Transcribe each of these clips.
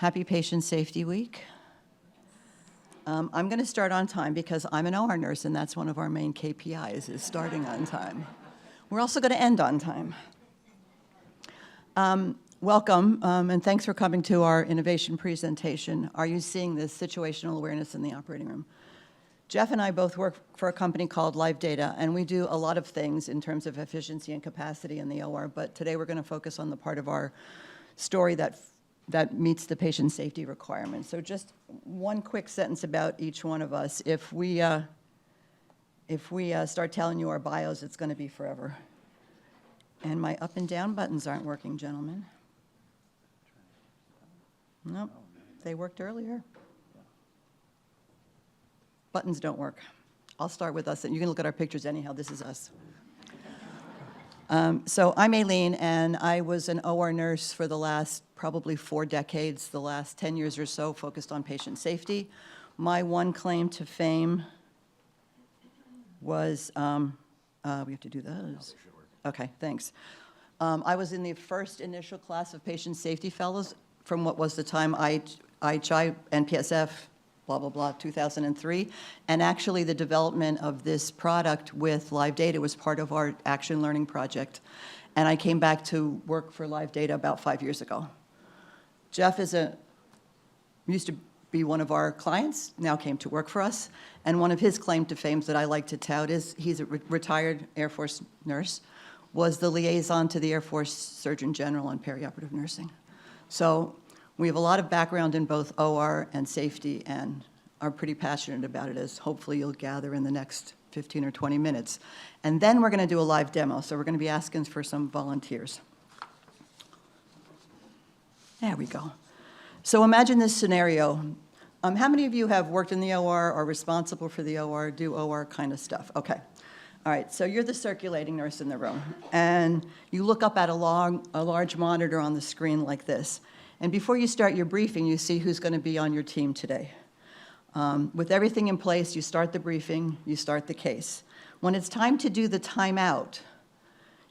Happy Patient Safety Week. I'm going to start on time because I'm an OR nurse, and that's one of our main KPIs, is starting on time. We're also going to end on time. Welcome, and thanks for coming to our innovation presentation. Are you seeing this situational awareness in the operating room? Jeff and I both work for a company called Live Data, and we do a lot of things in terms of efficiency and capacity in the OR, but today we're going to focus on the part of our story that meets the patient safety requirements. So just one quick sentence about each one of us. If we start telling you our bios, it's going to be forever. And my up and down buttons aren't working, gentlemen. Nope, they worked earlier. Buttons don't work. I'll start with us, and you can look at our pictures anyhow. This is us. So I'm Aileen, and I was an OR nurse for the last probably 4 decades, the last 10 years or so, focused on patient safety. My one claim to fame was, we have to do those. Okay, thanks. I was in the first initial class of patient safety fellows from what was the time IHI, NPSF, blah, blah, blah, 2003. And actually the development of this product with Live Data was part of our action learning project. And I came back to work for Live Data about 5 years ago. Jeff used to be one of our clients, now came to work for us. And one of his claim to fame that I like to tout is he's a retired Air Force nurse, was the liaison to the Air Force Surgeon General on perioperative nursing. So we have a lot of background in both OR and safety and are pretty passionate about it, as hopefully you'll gather in the next 15 or 20 minutes. And then we're going to do a live demo, so we're going to be asking for some volunteers. There we go. So imagine this scenario. How many of you have worked in the OR, are responsible for the OR, do OR kind of stuff? Okay. All right, so you're the circulating nurse in the room, and you look up at a large monitor on the screen like this. And before you start your briefing, you see who's going to be on your team today. With everything in place, you start the briefing, you start the case. When it's time to do the timeout,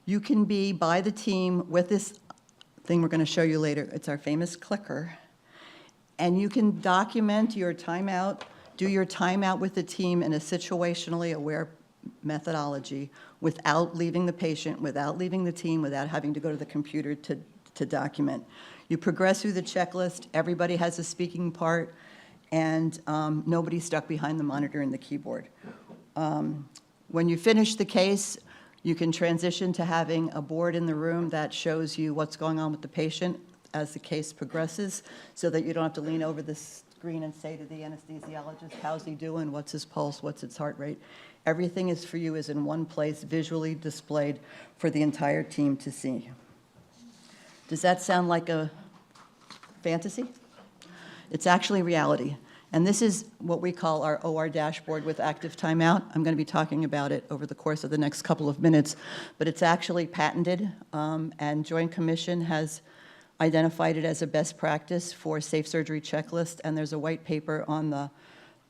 you can be by the team with this thing we're going to show you later. It's our famous clicker. And you can document your timeout, do your timeout with the team in a situationally aware methodology without leaving the patient, without leaving the team, without having to go to the computer to document. You progress through the checklist, everybody has a speaking part, and nobody's stuck behind the monitor and the keyboard. When you finish the case, you can transition to having a board in the room that shows you what's going on with the patient as the case progresses, so that you don't have to lean over the screen and say to the anesthesiologist, how's he doing, what's his pulse, what's his heart rate. Everything is for you is in one place, visually displayed for the entire team to see. Does that sound like a fantasy? It's actually reality. And this is what we call our OR dashboard with active timeout. I'm going to be talking about it over the course of the next couple of minutes, but it's actually patented, and Joint Commission has identified it as a best practice for safe surgery checklist, and there's a white paper on the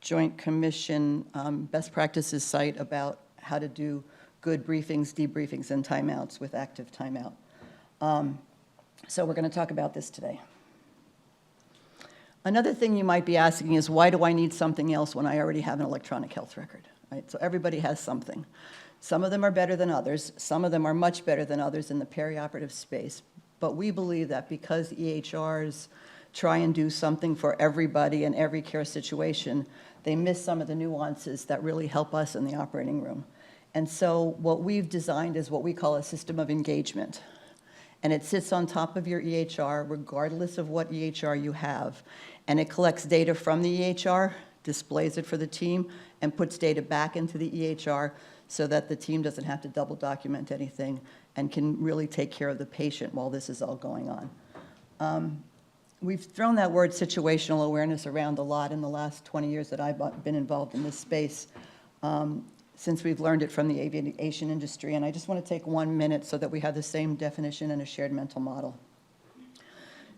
Joint Commission best practices site about how to do good briefings, debriefings, and timeouts with active timeout. So we're going to talk about this today. Another thing you might be asking is, why do I need something else when I already have an electronic health record? Right? So everybody has something. Some of them are better than others. Some of them are much better than others in the perioperative space. But we believe that because EHRs try and do something for everybody in every care situation, they miss some of the nuances that really help us in the operating room. And so what we've designed is what we call a system of engagement. And it sits on top of your EHR, regardless of what EHR you have. And it collects data from the EHR, displays it for the team, and puts data back into the EHR so that the team doesn't have to double document anything and can really take care of the patient while this is all going on. We've thrown that word situational awareness around a lot in the last 20 years that I've been involved in this space, since we've learned it from the aviation industry. And I just want to take 1 minute so that we have the same definition and a shared mental model.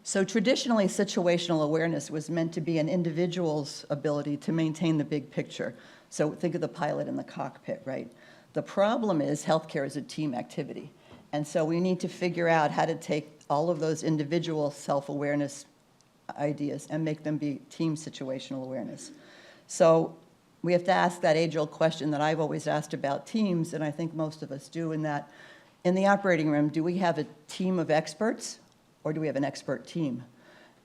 So traditionally, situational awareness was meant to be an individual's ability to maintain the big picture. So think of the pilot in the cockpit, right? The problem is healthcare is a team activity. And so we need to figure out how to take all of those individual self-awareness ideas and make them be team situational awareness. So we have to ask that age-old question that I've always asked about teams, and I think most of us do, in that in the operating room, do we have a team of experts or do we have an expert team?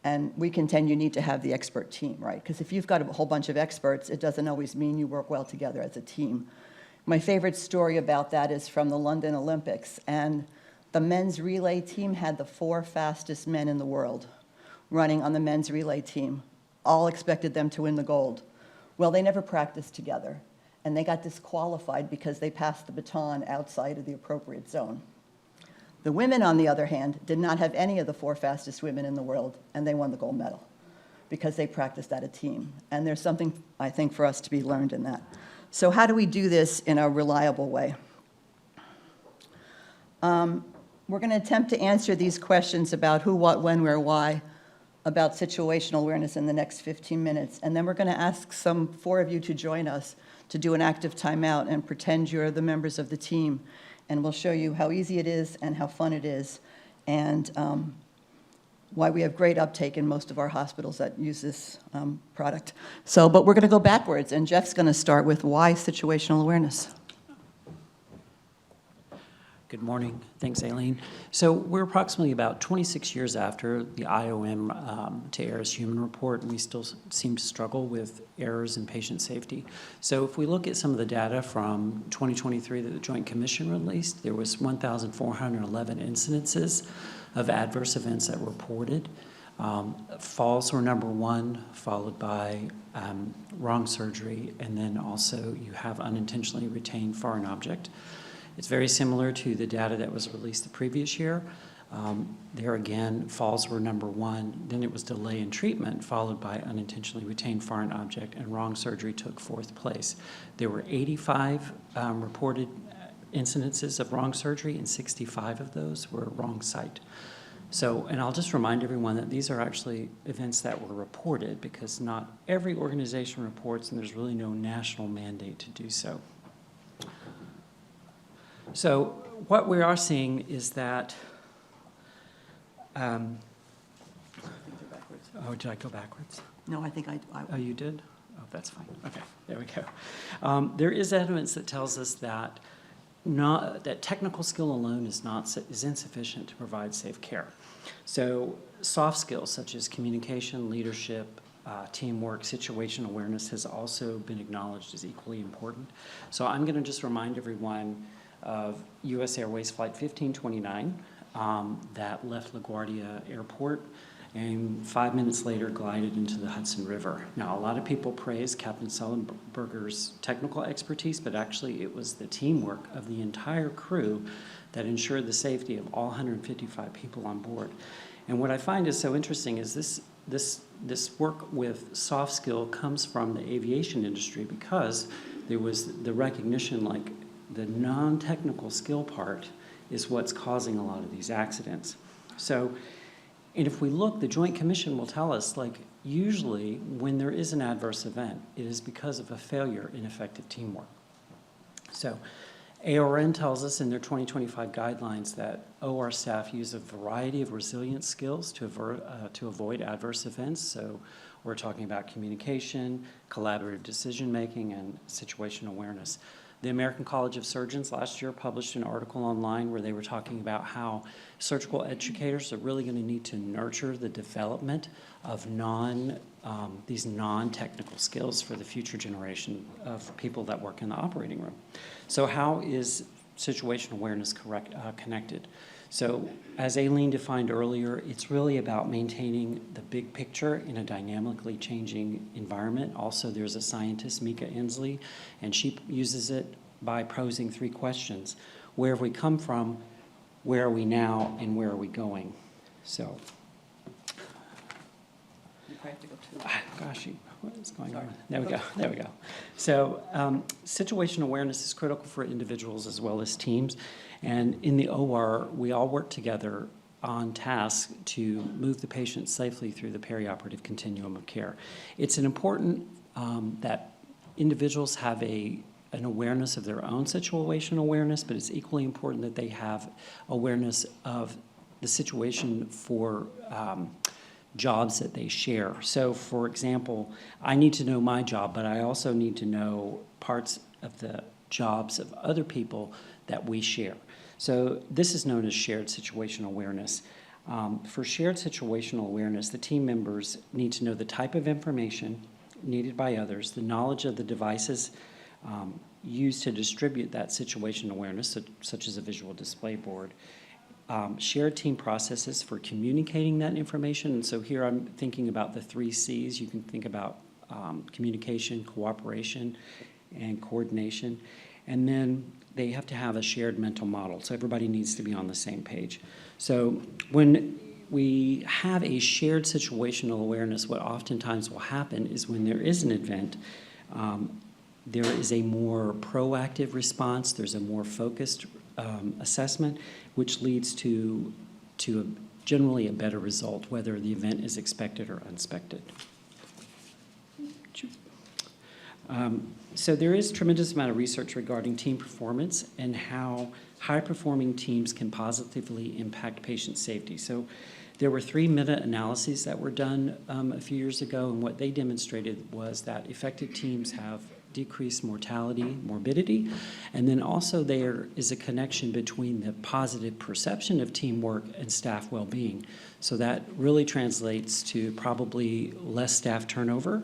And we contend you need to have the expert team, right? Because if you've got a whole bunch of experts, it doesn't always mean you work well together as a team. My favorite story about that is from the London Olympics, and the men's relay team had the 4 fastest men in the world running on the men's relay team. All expected them to win the gold. Well, they never practiced together, and they got disqualified because they passed the baton outside of the appropriate zone. The women, on the other hand, did not have any of the 4 fastest women in the world, and they won the gold medal because they practiced at a team. And there's something, I think, for us to be learned in that. So how do we do this in a reliable way? We're going to attempt to answer these questions about who, what, when, where, why, about situational awareness in the next 15 minutes. And then we're going to ask 4 of you to join us to do an active timeout and pretend you're the members of the team. And we'll show you how easy it is and how fun it is, and why we have great uptake in most of our hospitals that use this product. But we're going to go backwards, and Jeff's going to start with why situational awareness. Good morning. Thanks, Aileen. So we're approximately about 26 years after the IOM to errors human report, and we still seem to struggle with errors in patient safety. So if we look at some of the data from 2023 that the Joint Commission released, there was 1,411 incidences of adverse events that were reported. Falls were number 1, followed by wrong surgery, and then also you have unintentionally retained foreign object. It's very similar to the data that was released the previous year. There again, falls were number 1, then it was delay in treatment, followed by unintentionally retained foreign object, and wrong surgery took 4th place. There were 85 reported incidences of wrong surgery, and 65 of those were wrong site. So, and I'll just remind everyone that these are actually events that were reported, because not every organization reports, and there's really no national mandate to do so. So what we are seeing is that, oh, did I go backwards? No, I think I Oh, you did? Oh, that's fine. Okay, there we go. There is evidence that tells us that that technical skill alone is insufficient to provide safe care. So soft skills such as communication, leadership, teamwork, situational awareness has also been acknowledged as equally important. So I'm going to just remind everyone of U.S. Airways Flight 1529 that left LaGuardia Airport and 5 minutes later glided into the Hudson River. Now, a lot of people praise Captain Sullenberger's technical expertise, but actually it was the teamwork of the entire crew that ensured the safety of all 155 people on board. And what I find is so interesting is this work with soft skill comes from the aviation industry, because there was the recognition, like, the non-technical skill part is what's causing a lot of these accidents. So, and if we look, the Joint Commission will tell us, like, usually when there is an adverse event, it is because of a failure in effective teamwork. So AORN tells us in their 2025 guidelines that OR staff use a variety of resilience skills to avoid adverse events. So we're talking about communication, collaborative decision-making, and situational awareness. The American College of Surgeons last year published an article online where they were talking about how surgical educators are really going to need to nurture the development of these non-technical skills for the future generation of people that work in the operating room. So how is situational awareness connected? So as Aileen defined earlier, it's really about maintaining the big picture in a dynamically changing environment. Also, there's a scientist, Mika Inslee, and she uses it by posing 3 questions. Where have we come from, where are we now, and where are we going? So, gosh, what is going on? There we go, there we go. So situational awareness is critical for individuals as well as teams. And in the OR, we all work together on task to move the patient safely through the perioperative continuum of care. It's important that individuals have an awareness of their own situational awareness, but it's equally important that they have awareness of the situation for jobs that they share. So for example, I need to know my job, but I also need to know parts of the jobs of other people that we share. So this is known as shared situational awareness. For shared situational awareness, the team members need to know the type of information needed by others, the knowledge of the devices used to distribute that situational awareness, such as a visual display board, shared team processes for communicating that information. And so here I'm thinking about the 3 C's. You can think about communication, cooperation, and coordination. And then they have to have a shared mental model. So everybody needs to be on the same page. So when we have a shared situational awareness, what oftentimes will happen is when there is an event, there is a more proactive response, there's a more focused assessment, which leads to generally a better result, whether the event is expected or unexpected. So there is a tremendous amount of research regarding team performance and how high-performing teams can positively impact patient safety. So there were 3 meta-analyses that were done a few years ago, and what they demonstrated was that effective teams have decreased mortality, morbidity, and then also there is a connection between the positive perception of teamwork and staff well-being. So that really translates to probably less staff turnover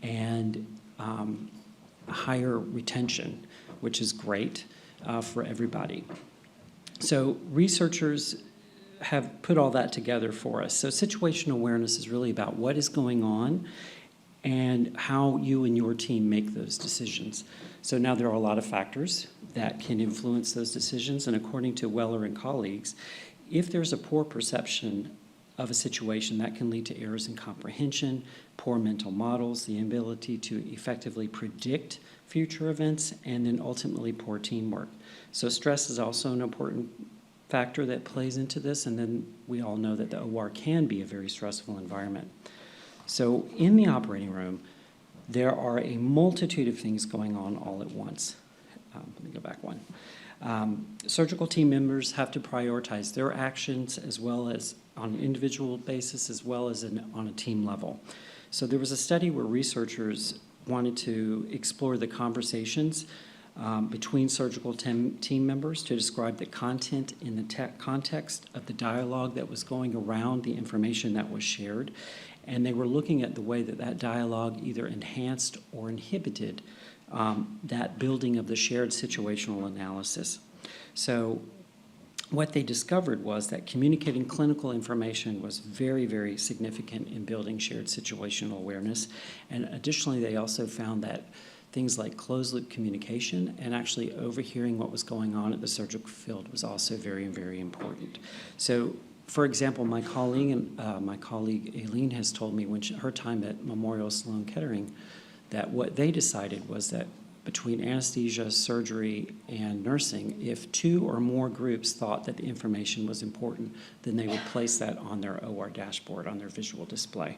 and higher retention, which is great for everybody. So researchers have put all that together for us. So situational awareness is really about what is going on and how you and your team make those decisions. So now there are a lot of factors that can influence those decisions, and according to Weller and colleagues, if there's a poor perception of a situation, that can lead to errors in comprehension, poor mental models, the inability to effectively predict future events, and then ultimately poor teamwork. So stress is also an important factor that plays into this, and then we all know that the OR can be a very stressful environment. So in the operating room, there are a multitude of things going on all at once. Let me go back one. Surgical team members have to prioritize their actions as well as on an individual basis as well as on a team level. So there was a study where researchers wanted to explore the conversations between surgical team members to describe the content in the context of the dialogue that was going around the information that was shared. And they were looking at the way that that dialogue either enhanced or inhibited that building of the shared situational analysis. So what they discovered was that communicating clinical information was very, very significant in building shared situational awareness. And additionally, they also found that things like closed-loop communication and actually overhearing what was going on at the surgical field was also very, very important. So, for example, my colleague Aileen has told me when her time at Memorial Sloan Kettering that what they decided was that between anesthesia, surgery, and nursing, if 2 or more groups thought that the information was important, then they would place that on their OR dashboard, on their visual display.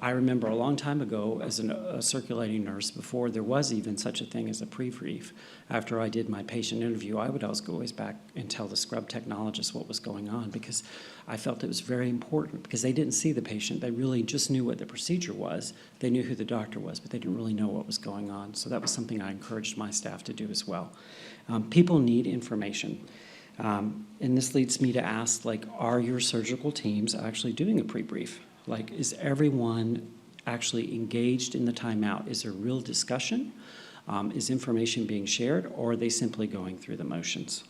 I remember a long time ago as a circulating nurse, before there was even such a thing as a pre-brief, after I did my patient interview, I would always back and tell the scrub technologist what was going on because I felt it was very important because they didn't see the patient. They really just knew what the procedure was. They knew who the doctor was, but they didn't really know what was going on. So that was something I encouraged my staff to do as well. People need information. And this leads me to ask, are your surgical teams actually doing a pre-brief? Is everyone actually engaged in the timeout? Is there real discussion? Is information being shared, or are they simply going through the motions?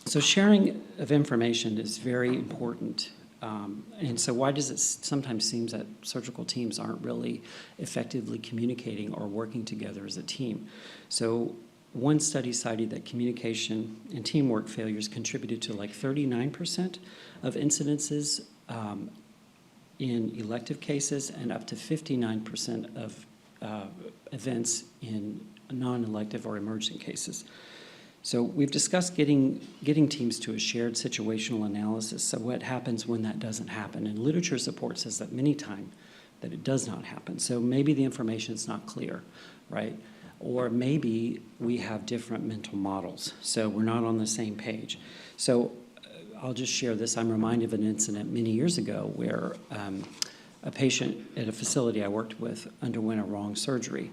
So sharing of information is very important. And so why does it sometimes seem that surgical teams aren't really effectively communicating or working together as a team? So one study cited that communication and teamwork failures contributed to 39% of incidences in elective cases and up to 59% of events in non-elective or emergent cases. So we've discussed getting teams to a shared situational analysis. So what happens when that doesn't happen? And literature support says that many times that it does not happen. So maybe the information is not clear, right? Or maybe we have different mental models, so we're not on the same page. So I'll just share this. I'm reminded of an incident many years ago where a patient at a facility I worked with underwent a wrong surgery.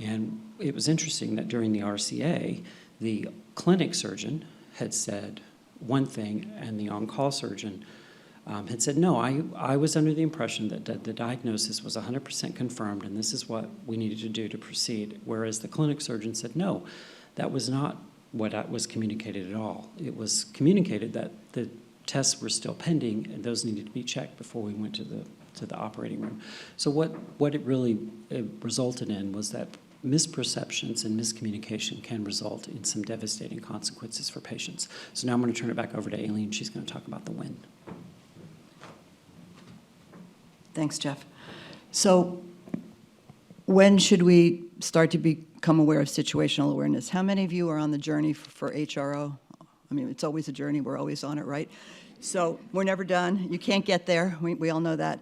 And it was interesting that during the RCA, the clinic surgeon had said one thing, and the on-call surgeon had said, no, I was under the impression that the diagnosis was 100% confirmed, and this is what we needed to do to proceed. Whereas the clinic surgeon said, no, that was not what was communicated at all. It was communicated that the tests were still pending, and those needed to be checked before we went to the operating room. So what it really resulted in was that misperceptions and miscommunication can result in some devastating consequences for patients. So now I'm going to turn it back over to Aileen. She's going to talk about the win. Thanks, Jeff. So when should we start to become aware of situational awareness? How many of you are on the journey for HRO? I mean, it's always a journey. We're always on it, right? So we're never done. You can't get there. We all know that.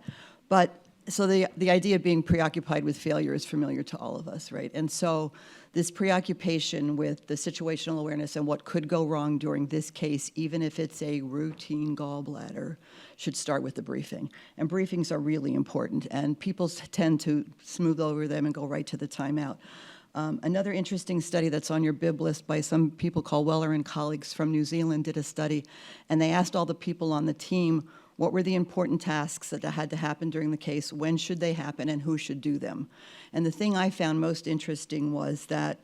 But so the idea of being preoccupied with failure is familiar to all of us, right? And so this preoccupation with the situational awareness and what could go wrong during this case, even if it's a routine gallbladder, should start with the briefing. And briefings are really important, and people tend to smooth over them and go right to the timeout. Another interesting study that's on your bib list by some people called Weller and colleagues from New Zealand did a study, and they asked all the people on the team what were the important tasks that had to happen during the case, when should they happen, and who should do them. And the thing I found most interesting was that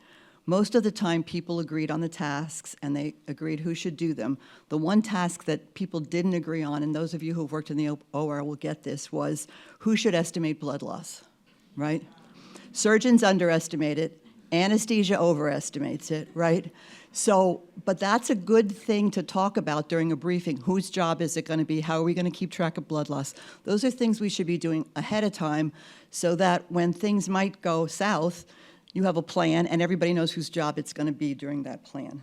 most of the time people agreed on the tasks and they agreed who should do them. The one task that people didn't agree on, and those of you who've worked in the OR will get this, was who should estimate blood loss, right? Surgeons underestimate it, anesthesia overestimates it, right? So, but that's a good thing to talk about during a briefing. Whose job is it going to be? How are we going to keep track of blood loss? Those are things we should be doing ahead of time so that when things might go south, you have a plan and everybody knows whose job it's going to be during that plan.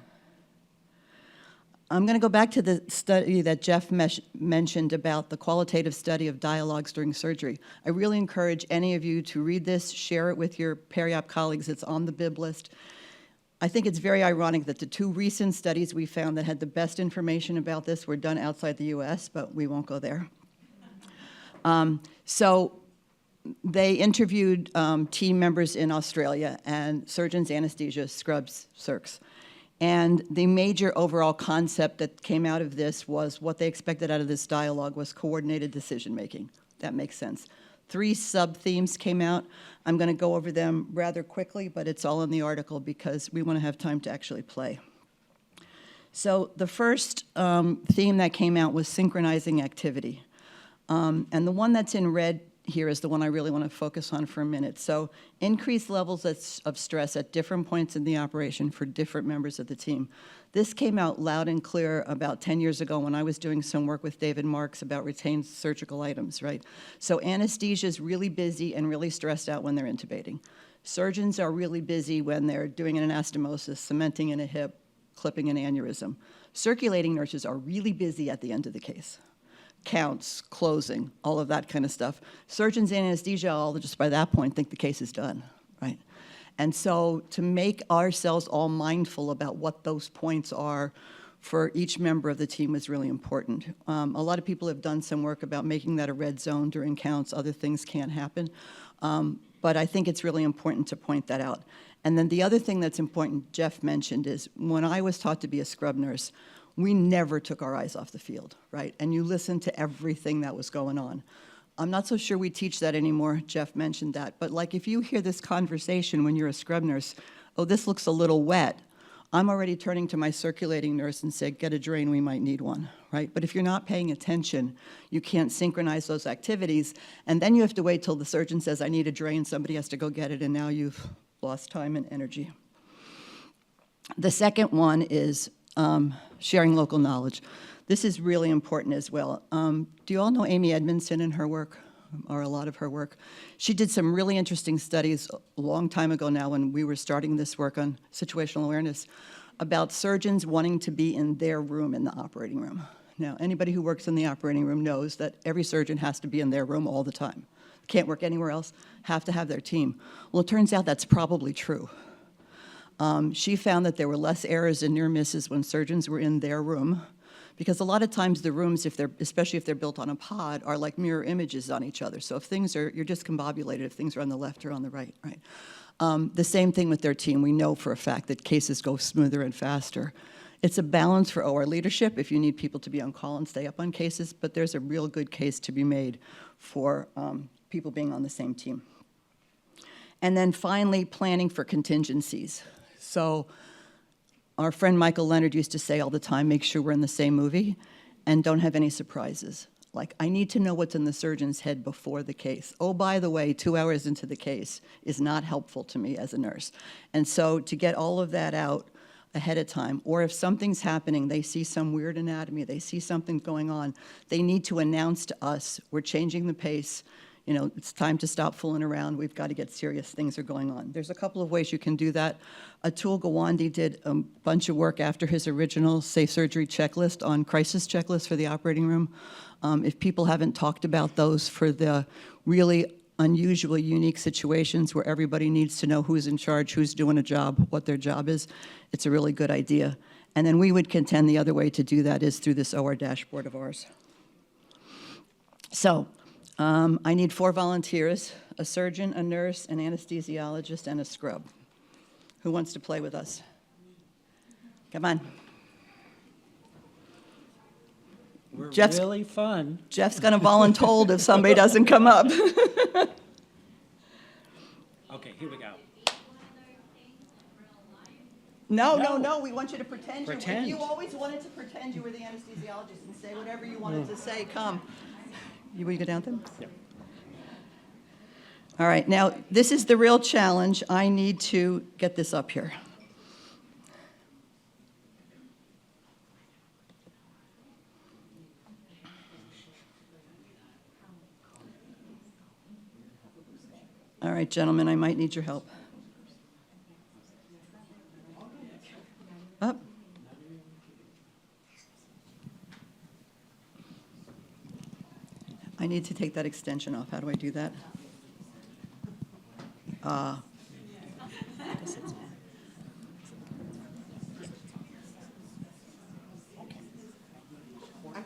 I'm going to go back to the study that Jeff mentioned about the qualitative study of dialogues during surgery. I really encourage any of you to read this, share it with your peri-op colleagues. It's on the bib list. I think it's very ironic that the two recent studies we found that had the best information about this were done outside the US, but we won't go there. So they interviewed team members in Australia and surgeons, anesthesia, scrubs, circs. And the major overall concept that came out of this was what they expected out of this dialogue was coordinated decision-making. That makes sense. 3 sub-themes came out. I'm going to go over them rather quickly, but it's all in the article because we want to have time to actually play. So the first theme that came out was synchronizing activity. And the one that's in red here is the one I really want to focus on for a minute. So increased levels of stress at different points in the operation for different members of the team. This came out loud and clear about 10 years ago when I was doing some work with David Marks about retained surgical items, right? So anesthesia is really busy and really stressed out when they're intubating. Surgeons are really busy when they're doing an anastomosis, cementing in a hip, clipping an aneurysm. Circulating nurses are really busy at the end of the case. Counts, closing, all of that kind of stuff. Surgeons and anesthesia all just by that point think the case is done, right? And so to make ourselves all mindful about what those points are for each member of the team is really important. A lot of people have done some work about making that a red zone during counts. Other things can't happen. But I think it's really important to point that out. And then the other thing that's important, Jeff mentioned, is when I was taught to be a scrub nurse, we never took our eyes off the field, right? And you listened to everything that was going on. I'm not so sure we teach that anymore. Jeff mentioned that. But like if you hear this conversation when you're a scrub nurse, oh, this looks a little wet, I'm already turning to my circulating nurse and say, get a drain, we might need one, right? But if you're not paying attention, you can't synchronize those activities. And then you have to wait till the surgeon says, I need a drain, somebody has to go get it, and now you've lost time and energy. The second one is sharing local knowledge. This is really important as well. Do you all know Amy Edmondson and her work, or a lot of her work? She did some really interesting studies a long time ago now when we were starting this work on situational awareness about surgeons wanting to be in their room in the operating room. Now, anybody who works in the operating room knows that every surgeon has to be in their room all the time. Can't work anywhere else, have to have their team. Well, it turns out that's probably true. She found that there were less errors and near misses when surgeons were in their room Because a lot of times the rooms, especially if they're built on a pod, are like mirror images on each other. So if you're discombobulated if things are on the left or on the right, right? The same thing with their team. We know for a fact that cases go smoother and faster. It's a balance for OR leadership if you need people to be on call and stay up on cases, but there's a real good case to be made for people being on the same team. And then finally, planning for contingencies. So our friend Michael Leonard used to say all the time, make sure we're in the same movie and don't have any surprises. Like, I need to know what's in the surgeon's head before the case. Oh, by the way, 2 hours into the case is not helpful to me as a nurse. And so to get all of that out ahead of time, or if something's happening, they see some weird anatomy, they see something going on, they need to announce to us, we're changing the pace, you know, it's time to stop fooling around, we've got to get serious, things are going on. There's a couple of ways you can do that. Atul Gawande did a bunch of work after his original safe surgery checklist on crisis checklist for the operating room. If people haven't talked about those for the really unusual, unique situations where everybody needs to know who's in charge, who's doing a job, what their job is, it's a really good idea. And then we would contend the other way to do that is through this OR dashboard of ours. So I need 4 volunteers, a surgeon, a nurse, an anesthesiologist, and a scrub. Who wants to play with us? Come on. We're Jeff's- really fun. Jeff's going to voluntold if somebody doesn't come up. Okay, here we go. No, we want you to pretend. Pretend. If you always wanted to pretend you were the anesthesiologist and say whatever you wanted to say, come. Will you go down with them? Yep. All right, now, this is the real challenge. I need to get this up here. All right, gentlemen, I might need your help. Up. I need to take that extension off. How do I do that? I'm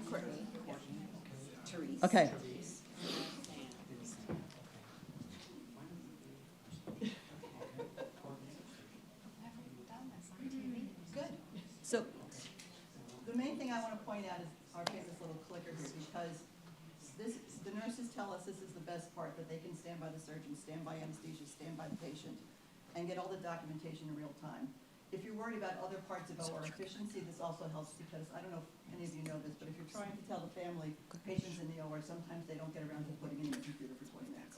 Courtney. Therese. Okay. Good. So the main thing I want to point out is our this little clicker here, because the nurses tell us this is the best part, that they can stand by the surgeon, stand by anesthesia, stand by the patient, and get all the documentation in real time. If you're worried about other parts of OR efficiency, this also helps, because I don't know if any of you know this, but if you're trying to tell the family patients in the OR, sometimes they don't get around to putting in the computer for 20 minutes.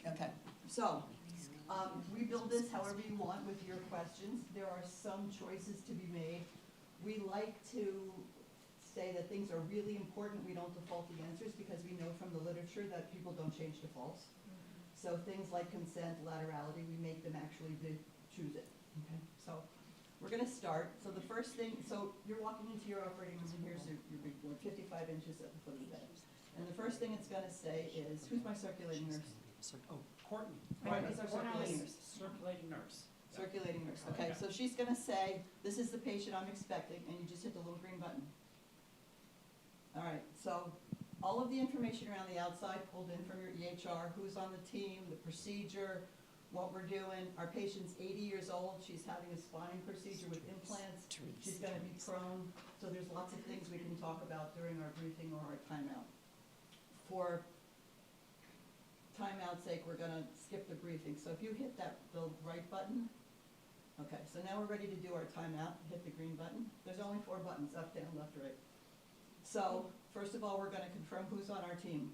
Okay, so we build this however you want with your questions. There are some choices to be made. We like to say that things are really important. We don't default the answers because we know from the literature that people don't change defaults. So things like consent, laterality, we make them actually choose it. Okay, so we're going to start. So the first thing, so you're walking into your operating room, and here's your big board, 55 inches at the foot of the bed. And the first thing it's going to say is, who's my circulating nurse? Courtney. Courtney's our circulating nurse. Circulating nurse. Circulating nurse, okay. So she's going to say, this is the patient I'm expecting, and you just hit the little green button. All right, so all of the information around the outside pulled in from your EHR, who's on the team, the procedure, what we're doing. Our patient's 80 years old. She's having a spine procedure with implants. She's going to be prone. So there's lots of things we can talk about during our briefing or our timeout. For timeout's sake, we're going to skip the briefing. So if you hit the right button, okay, so now we're ready to do our timeout. Hit the green button. There's only 4 buttons, up, down, left, right. So first of all, we're going to confirm who's on our team.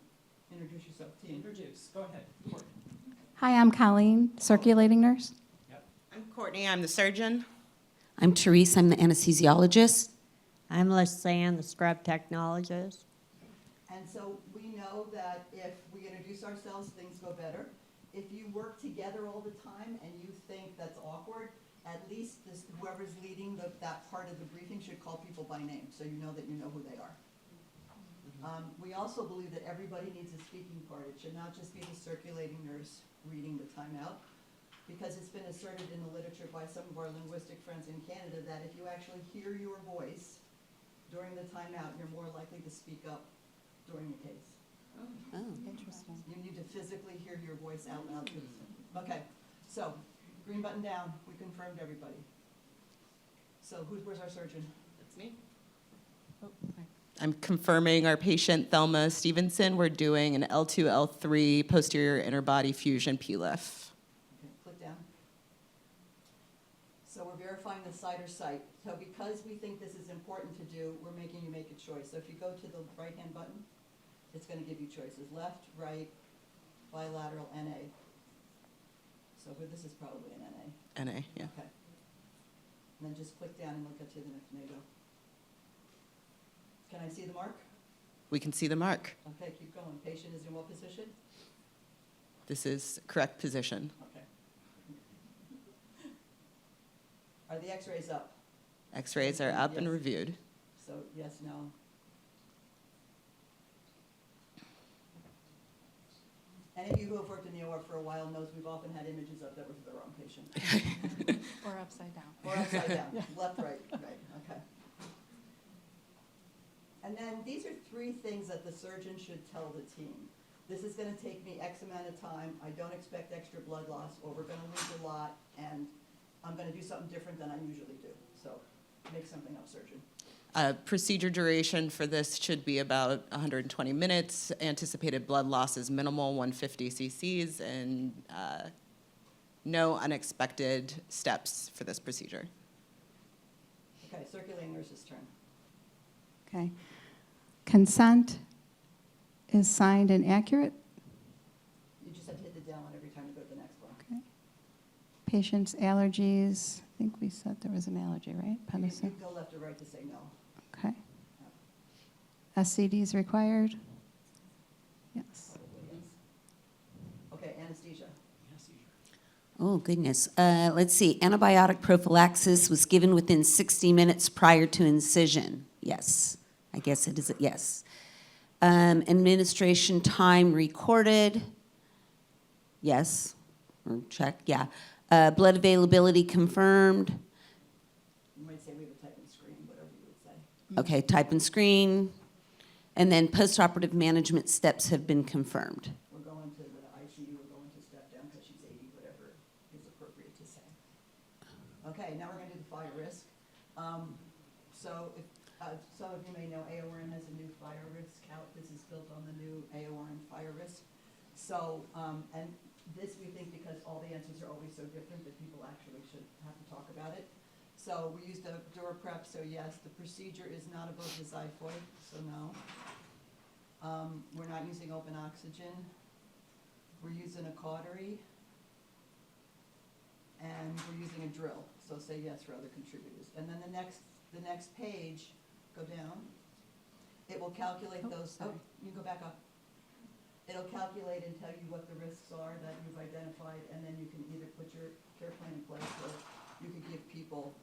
Introduce yourself, team. Introduce. Go ahead. Courtney. Hi, I'm Colleen, circulating nurse. Yep. I'm Courtney, I'm the surgeon. I'm Therese, I'm the anesthesiologist. I'm Lisanne, the scrub technologist. And so we know that if we introduce ourselves, things go better. If you work together all the time and you think that's awkward, at least whoever's leading that part of the briefing should call people by name, so you know that you know who they are. We also believe that everybody needs a speaking part. It should not just be the circulating nurse reading the timeout, because it's been asserted in the literature by some of our linguistic friends in Canada that if you actually hear your voice, during the timeout, you're more likely to speak up during the case. Oh, interesting. You need to physically hear your voice out loud. Okay, so, green button down, we confirmed everybody. So where's our surgeon? That's me. I'm confirming our patient Thelma Stevenson. We're doing an L2, L3 posterior interbody fusion PLIF. Okay, click down. So we're verifying the site or site. So because we think this is important to do, we're making you make a choice. So if you go to the right-hand button, it's gonna give you choices, left, right, bilateral, NA. So this is probably an NA. NA, yeah. Okay. And then just click down and look at to the next NATO. Can I see the mark? We can see the mark. Okay, keep going. Patient is in what position? This is correct position. Okay. Are the x-rays up? X-rays are up and Yes. reviewed. So yes, no. Any of you who have worked in the OR for a while knows we've often had images up that were for the wrong patient. Or upside down. Or upside down, left, right, okay. And then these are 3 things that the surgeon should tell the team. This is gonna take me X amount of time, I don't expect extra blood loss, or we're gonna lose a lot, and I'm gonna do something different than I usually do. So, make something up, surgeon. Procedure duration for this should be about 120 minutes. Anticipated blood loss is minimal, 150 cc's, and no unexpected steps for this procedure. Okay, circulating nurse's turn. Okay. Consent is signed and accurate. You just have to hit the down one every time you go to the next one. Okay. Patient's allergies, I think we said there was an allergy, right? You Penicillin. can go left or right to say no. Okay. SCD is required? Yes. Probably is. Okay, anesthesia. Oh, goodness. Let's see. Antibiotic prophylaxis was given within 60 minutes prior to incision. Yes. I guess it is a yes. Administration time recorded. Yes. Or check. Yeah. Blood availability confirmed. You might say we have a type and screen, whatever you would say. Okay, type and screen. And then postoperative management steps have been confirmed. We're going to the ICU, we're going to step down because she's 80, whatever is appropriate to say. Okay, now we're gonna do the fire risk. So if, some of you may know AORN has a new fire risk count. This is built on the new AORN fire risk. So, and this we think because all the answers are always so different that people actually should have to talk about it. So we used a door prep, so yes, the procedure is not above the xiphoid, so no. We're not using open oxygen. We're using a cautery. And we're using a drill, so say yes for other contributors. And then the next page, go down. It will calculate those, you can go back up. It'll calculate and tell you what the risks are that you've identified, and then you can either put your care plan in place or you could give people,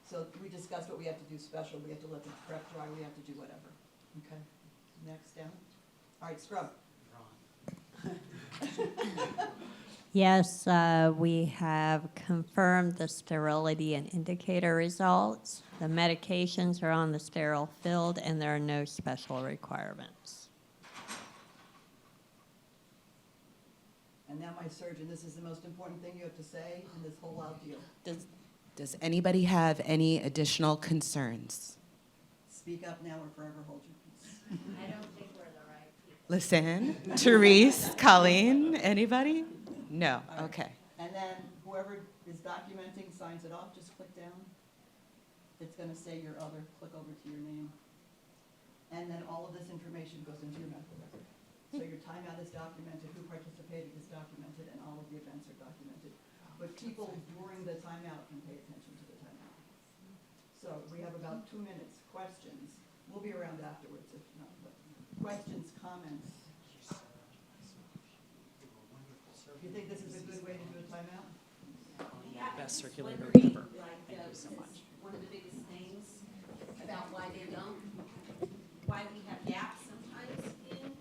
so we discussed what we have to do special, we have to let the prep dry, we have to do whatever. Okay, next down. All right, scrub. Yes, we have confirmed the sterility and indicator results. The medications are on the sterile field, and there are no special requirements. And now my surgeon, this is the most important thing you have to say in this whole wild deal. Does anybody have any additional concerns? Speak up now or forever hold your peace. I don't think we're the right people. Listen, Therese, Colleen, anybody? No, All right. okay. And then whoever is documenting signs it off, just click down. It's gonna say your other, click over to your name. And then all of this information goes into your medical record. So your timeout is documented, who participated is documented, and all of the events are documented. But people during the timeout can pay attention to the timeout. So we have about 2 minutes, questions. We'll be around afterwards if not, but questions, comments. Do you think this is a good way to do a timeout? Best circulator Wondering, ever. like, Thank you so since much. one of the biggest things about why we have gaps sometimes in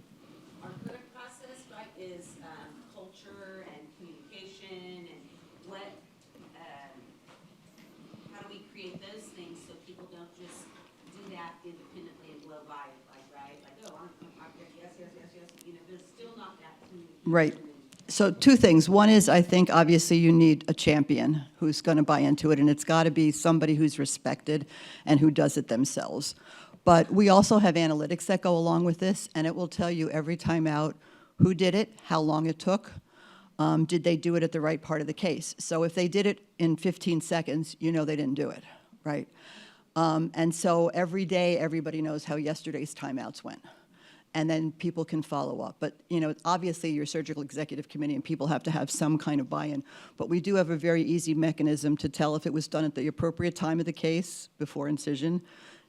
our clinic process, right, is culture and communication and how do we create those things so people don't just that independently and blow by it, like, right? Like, oh, yes, there's still not that communication. Right. So two things. One is, I think, obviously, you need a champion who's going to buy into it, and it's got to be somebody who's respected and who does it themselves. But we also have analytics that go along with this, and it will tell you every time out who did it, how long it took, did they do it at the right part of the case. So if they did it in 15 seconds, you know they didn't do it, right? And so every day, everybody knows how yesterday's timeouts went. And then people can follow up. But, obviously, your surgical executive committee and people have to have some kind of buy-in. But we do have a very easy mechanism to tell if it was done at the appropriate time of the case before incision.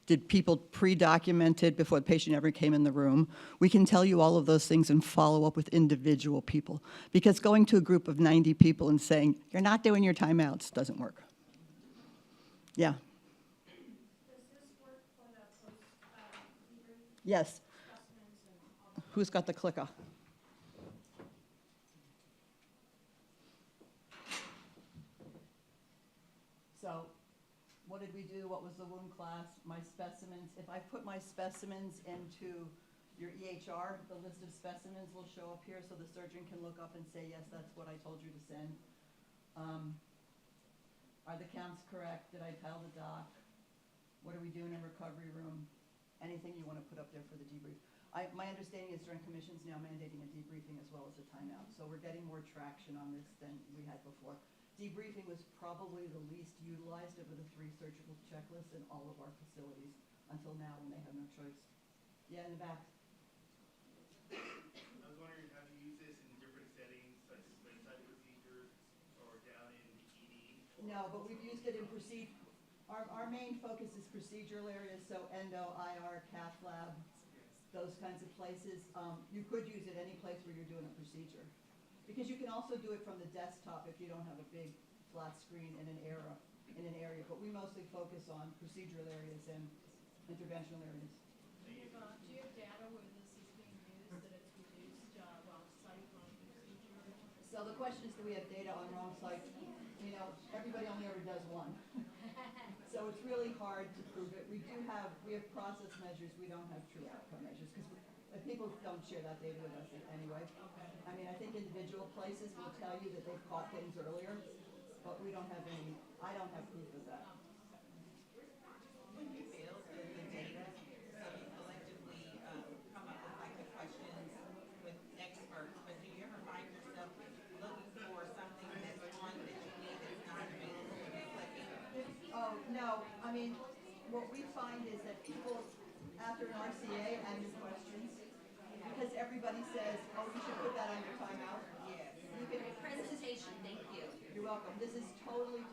Did people pre-document it before the patient ever came in the room? We can tell you all of those things and follow up with individual people. Because going to a group of 90 people and saying, you're not doing your timeouts, doesn't work. Yeah. Yes. Who's got the clicker? So, what did we do? What was the wound class? My specimens. If I put my specimens into your EHR, the list of specimens will show up here so the surgeon can look up and say, yes, that's what I told you to send. Are the counts correct? Did I tell the doc? What are we doing in recovery room? Anything you want to put up there for the debrief. My understanding is Joint Commission's now mandating a debriefing as well as a timeout. So we're getting more traction on this than we had before. Debriefing was probably the least utilized of the 3 surgical checklists in all of our facilities until now when they have no choice. Yeah, in the back. I was wondering, have you used this in different settings, such as bedside procedures or down in the ED? No, but we've used it in procedure. Our main focus is procedural areas, so endo, IR, cath lab, those kinds of places. You could use it any place where you're doing a procedure. Because you can also do it from the desktop if you don't have a big flat screen in an area. But we mostly focus on procedural areas and interventional areas. Do you have data where this is being used, that it's reduced wrong site, wrong procedure? So the question is, do we have data on wrong site? Everybody only ever does one. So it's really hard to prove it. We have process measures. We don't have true outcome measures because people don't share that data with us anyway. I mean, I think individual places will tell you that they've caught things earlier, but we don't have any, I don't have proof of that. When you build the data, so you collectively come up with like the questions with experts, but do you ever find yourself looking for something that's on that you need that's not available and clicking? Oh, no, I mean, what we find is that people, after an RCA, add new questions, because everybody says, oh, you should put that on your timeout. Yes. You can, Presentation, thank you. you're welcome. This is totally